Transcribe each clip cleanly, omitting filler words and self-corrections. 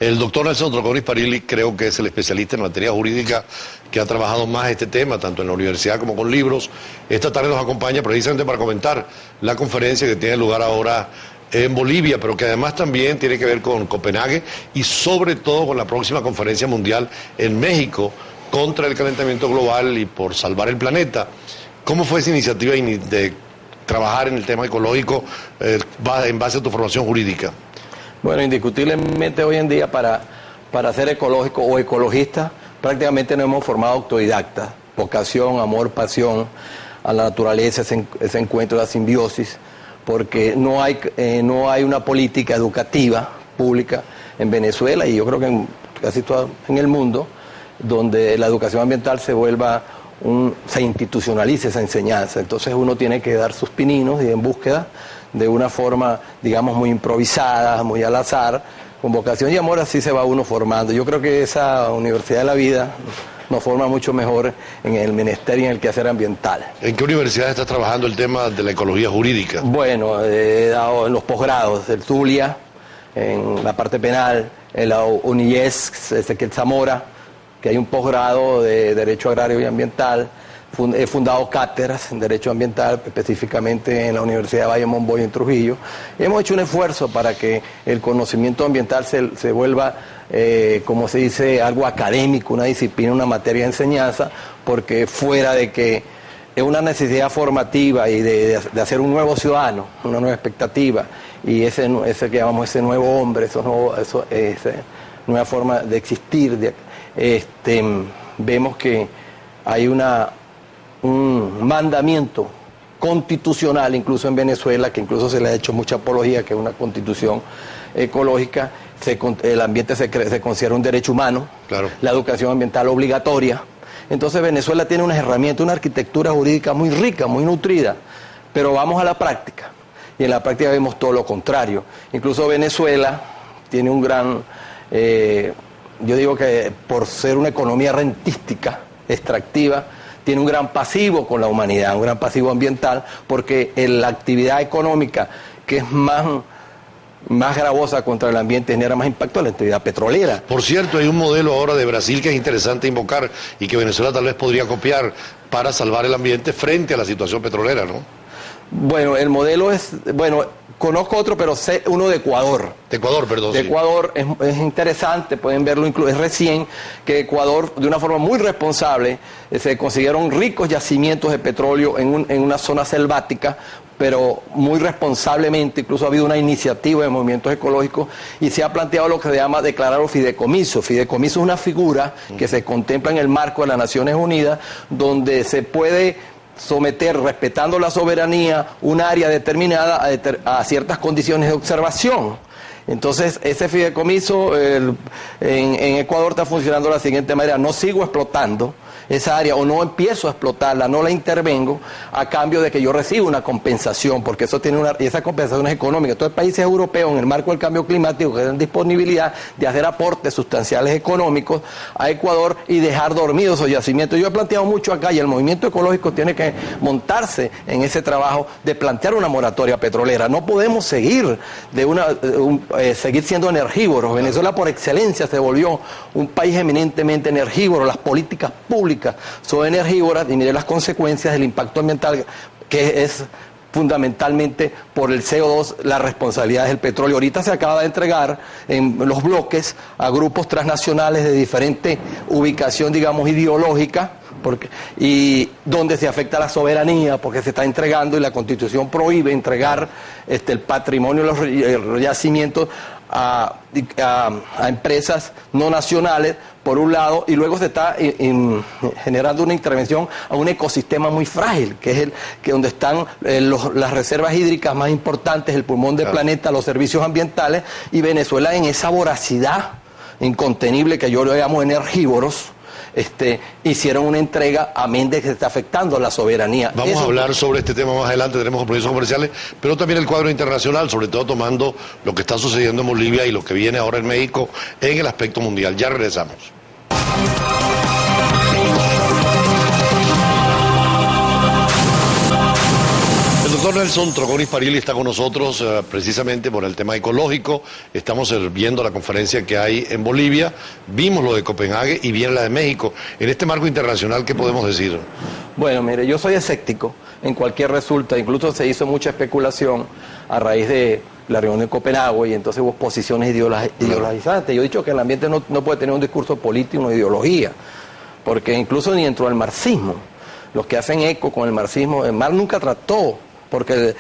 El doctor Nelson Troconis Parilli creo que es el especialista en materia jurídica que ha trabajado más este tema, tanto en la universidad como con libros. Esta tarde nos acompaña precisamente para comentar la conferencia que tiene lugar ahora en Bolivia, pero que además también tiene que ver con Copenhague y sobre todo con la próxima conferencia mundial en México contra el calentamiento global y por salvar el planeta. ¿Cómo fue esa iniciativa de trabajar en el tema ecológico en base a tu formación jurídica? Bueno, indiscutiblemente hoy en día para ser ecológico o ecologista prácticamente nos hemos formado autodidactas. Vocación, amor, pasión a la naturaleza, ese encuentro, la simbiosis, porque no hay una política educativa pública en Venezuela y yo creo que en casi todo en el mundo donde la educación ambiental se institucionalice esa enseñanza. Entonces uno tiene que dar sus pininos y en búsqueda de una forma, digamos, muy improvisada, muy al azar, con vocación y amor, así se va uno formando. Yo creo que esa Universidad de la Vida nos forma mucho mejor en el menester y en el quehacer ambiental. ¿En qué universidad estás trabajando el tema de la ecología jurídica? Bueno, he dado en los posgrados, el Zulia, en la parte penal, en la UNIES, Ezequiel Zamora, que hay un posgrado de Derecho Agrario y Ambiental. He fundado cátedras en Derecho Ambiental, específicamente en la Universidad de Valle Monboy en Trujillo. Hemos hecho un esfuerzo para que el conocimiento ambiental se vuelva, como se dice, algo académico, una disciplina, una materia de enseñanza, porque fuera de que es una necesidad formativa y de hacer un nuevo ciudadano, una nueva expectativa, y ese que llamamos ese nuevo hombre, esa nueva forma de existir, vemos que hay un mandamiento constitucional, incluso en Venezuela, que incluso se le ha hecho mucha apología, que es una constitución ecológica, el ambiente se considera un derecho humano, claro. La educación ambiental obligatoria. Entonces Venezuela tiene unas herramientas, una arquitectura jurídica muy rica, muy nutrida, pero vamos a la práctica, y en la práctica vemos todo lo contrario. Incluso Venezuela tiene un gran, yo digo que por ser una economía rentística, extractiva, tiene un gran pasivo con la humanidad, un gran pasivo ambiental, porque la actividad económica que es más gravosa contra el ambiente genera más impacto en la actividad petrolera. Por cierto, hay un modelo ahora de Brasil que es interesante invocar y que Venezuela tal vez podría copiar para salvar el ambiente frente a la situación petrolera, ¿no? Bueno, el modelo conozco otro, pero sé uno de Ecuador. De Ecuador, perdón. De Ecuador es interesante, pueden verlo, es recién que Ecuador, de una forma muy responsable, se consiguieron ricos yacimientos de petróleo en una zona selvática, pero muy responsablemente, incluso ha habido una iniciativa de movimientos ecológicos y se ha planteado lo que se llama declarar un fideicomiso. Fideicomiso es una figura que se contempla en el marco de las Naciones Unidas, donde se puede someter, respetando la soberanía, un área determinada a ciertas condiciones de observación. Entonces, ese fideicomiso en Ecuador está funcionando de la siguiente manera: no sigo explotando esa área o no empiezo a explotarla, no la intervengo a cambio de que yo reciba una compensación, porque eso y esa compensación es económica. Entonces, países europeos, en el marco del cambio climático, que tienen disponibilidad de hacer aportes sustanciales económicos a Ecuador y dejar dormidos esos yacimientos. Yo he planteado mucho acá y el movimiento ecológico tiene que montarse en ese trabajo de plantear una moratoria petrolera. No podemos seguir seguir siendo energívoros. Venezuela por excelencia se volvió un país eminentemente energívoro. Las políticas públicas son energívoras y mire las consecuencias del impacto ambiental, que es fundamentalmente por el CO2, la responsabilidad del petróleo. Ahorita se acaba de entregar en los bloques a grupos transnacionales de diferente ubicación, digamos, ideológica, y donde se afecta la soberanía, porque se está entregando y la Constitución prohíbe entregar el patrimonio, los yacimientos a empresas no nacionales, por un lado, y luego se está generando una intervención a un ecosistema muy frágil, que es donde están las reservas hídricas más importantes, el pulmón del planeta, los servicios ambientales, y Venezuela en esa voracidad incontenible que yo le llamo energívoros, hicieron una entrega, amén de que se está afectando la soberanía. Vamos a hablar sobre este tema más adelante, tenemos compromisos comerciales, pero también el cuadro internacional, sobre todo tomando lo que está sucediendo en Bolivia y lo que viene ahora en México en el aspecto mundial. Ya regresamos. El doctor Nelson Troconis Parili está con nosotros precisamente por el tema ecológico. Estamos viendo la conferencia que hay en Bolivia, vimos lo de Copenhague y viene la de México. En este marco internacional, ¿qué podemos decir? Bueno, mire, yo soy escéptico en cualquier resultado. Incluso se hizo mucha especulación a raíz de la reunión de Copenhague y entonces hubo posiciones ideologizantes. Yo he dicho que el ambiente no puede tener un discurso político, una ideología, porque incluso ni dentro del marxismo, los que hacen eco con el marxismo, el Marx nunca trató, porque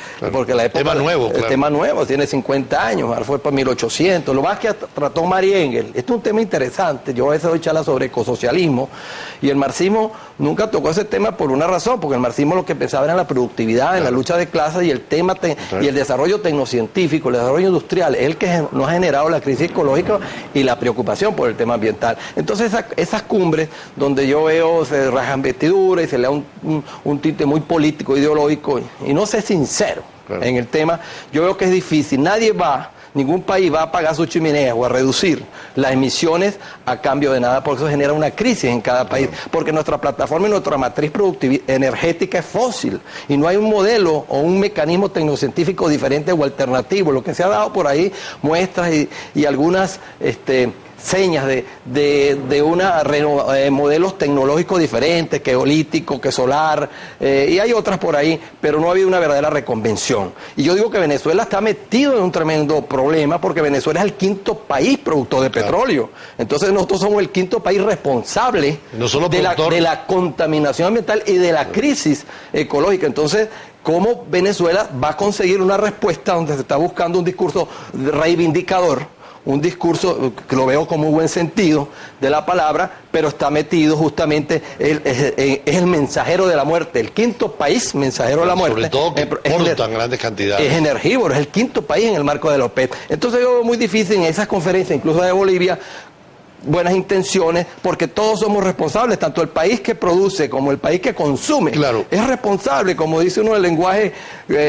la época... Tema nuevo, el tema nuevo, tiene 50 años, Marx fue para 1800, lo más que trató Marx y Engels. Este es un tema interesante, yo a veces doy charlas sobre ecosocialismo, y el marxismo nunca tocó ese tema por una razón, porque el marxismo lo que pensaba era en la productividad, en la lucha de clases, y el tema y el desarrollo tecnocientífico, el desarrollo industrial, es el que nos ha generado la crisis ecológica y la preocupación por el tema ambiental. Entonces esas cumbres donde yo veo se rajan vestiduras y se le da un tinte muy político, ideológico, y no sé sincero en el tema, yo veo que es difícil, ningún país va a apagar sus chimeneas o a reducir las emisiones a cambio de nada, porque eso genera una crisis en cada país, porque nuestra plataforma y nuestra matriz productiva energética es fósil, y no hay un modelo o un mecanismo tecnocientífico diferente o alternativo. Lo que se ha dado por ahí, muestras y algunas señas de modelos tecnológicos diferentes, que eolítico, que solar, y hay otras por ahí, pero no ha habido una verdadera reconvención. Y yo digo que Venezuela está metido en un tremendo problema, porque Venezuela es el quinto país productor de petróleo. Entonces nosotros somos el quinto país responsable de la contaminación ambiental y de la crisis ecológica. Entonces, ¿cómo Venezuela va a conseguir una respuesta donde se está buscando un discurso reivindicador? Un discurso que lo veo con muy buen sentido de la palabra, pero está metido justamente, es el mensajero de la muerte, el quinto país mensajero de la muerte. Sobre todo que importan grandes cantidades. Es energívoro, es el quinto país en el marco de la OPEP. Entonces yo veo muy difícil en esas conferencias, incluso de Bolivia, buenas intenciones, porque todos somos responsables, tanto el país que produce como el país que consume. Claro. Es responsable, como dice uno, el lenguaje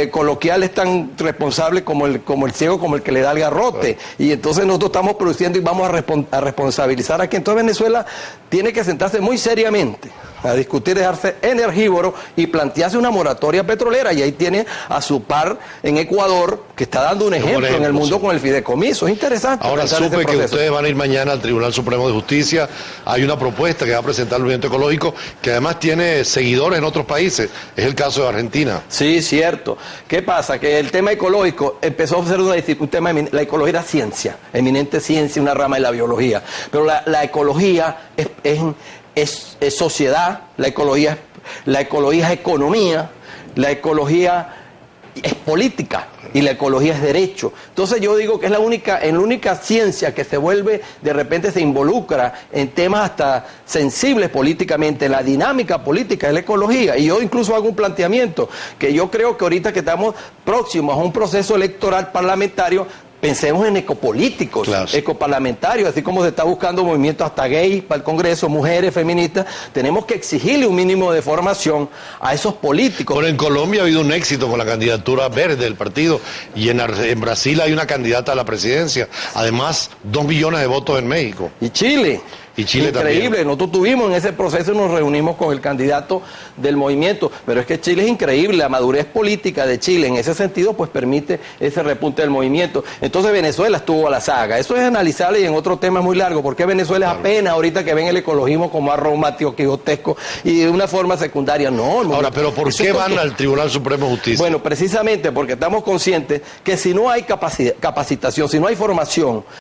coloquial es tan responsable como el ciego, como el que le da el garrote. Claro. Y entonces nosotros estamos produciendo y vamos a responsabilizar aquí. Entonces Venezuela tiene que sentarse muy seriamente a discutir, dejarse energívoro y plantearse una moratoria petrolera, y ahí tiene a su par en Ecuador, que está dando un ejemplo en el mundo con el fideicomiso. Es interesante. Ahora supe que ustedes van a ir mañana al Tribunal Supremo de Justicia. Hay una propuesta que va a presentar el Movimiento Ecológico, que además tiene seguidores en otros países. Es el caso de Argentina. Sí, cierto. ¿Qué pasa? Que el tema ecológico empezó a ser un tema, la ecología era ciencia, eminente ciencia, una rama de la biología. Pero la ecología es sociedad, la ecología es economía, la ecología es política y la ecología es derecho. Entonces yo digo que es la única ciencia que se vuelve, de repente se involucra en temas hasta sensibles políticamente, la dinámica política es la ecología. Y yo incluso hago un planteamiento, que yo creo que ahorita que estamos próximos a un proceso electoral parlamentario, pensemos en ecopolíticos, claro, ecoparlamentarios, así como se está buscando movimientos hasta gays para el Congreso, mujeres, feministas. Tenemos que exigirle un mínimo de formación a esos políticos. Pero en Colombia ha habido un éxito con la candidatura verde del partido, y en Brasil hay una candidata a la presidencia. Además, 2 millones de votos en México. Y Chile. Y Chile increíble, también. Nosotros tuvimos en ese proceso, nos reunimos con el candidato del movimiento, pero es que Chile es increíble, la madurez política de Chile en ese sentido pues permite ese repunte del movimiento. Entonces Venezuela estuvo a la saga, eso es analizable y en otro tema muy largo, porque Venezuela es apenas ahorita que ven el ecologismo como arromático, quijotesco y de una forma secundaria, no. Ahora, pero ¿por qué van al Tribunal Supremo de Justicia? Bueno, precisamente porque estamos conscientes que si no hay capacitación, si no hay formación,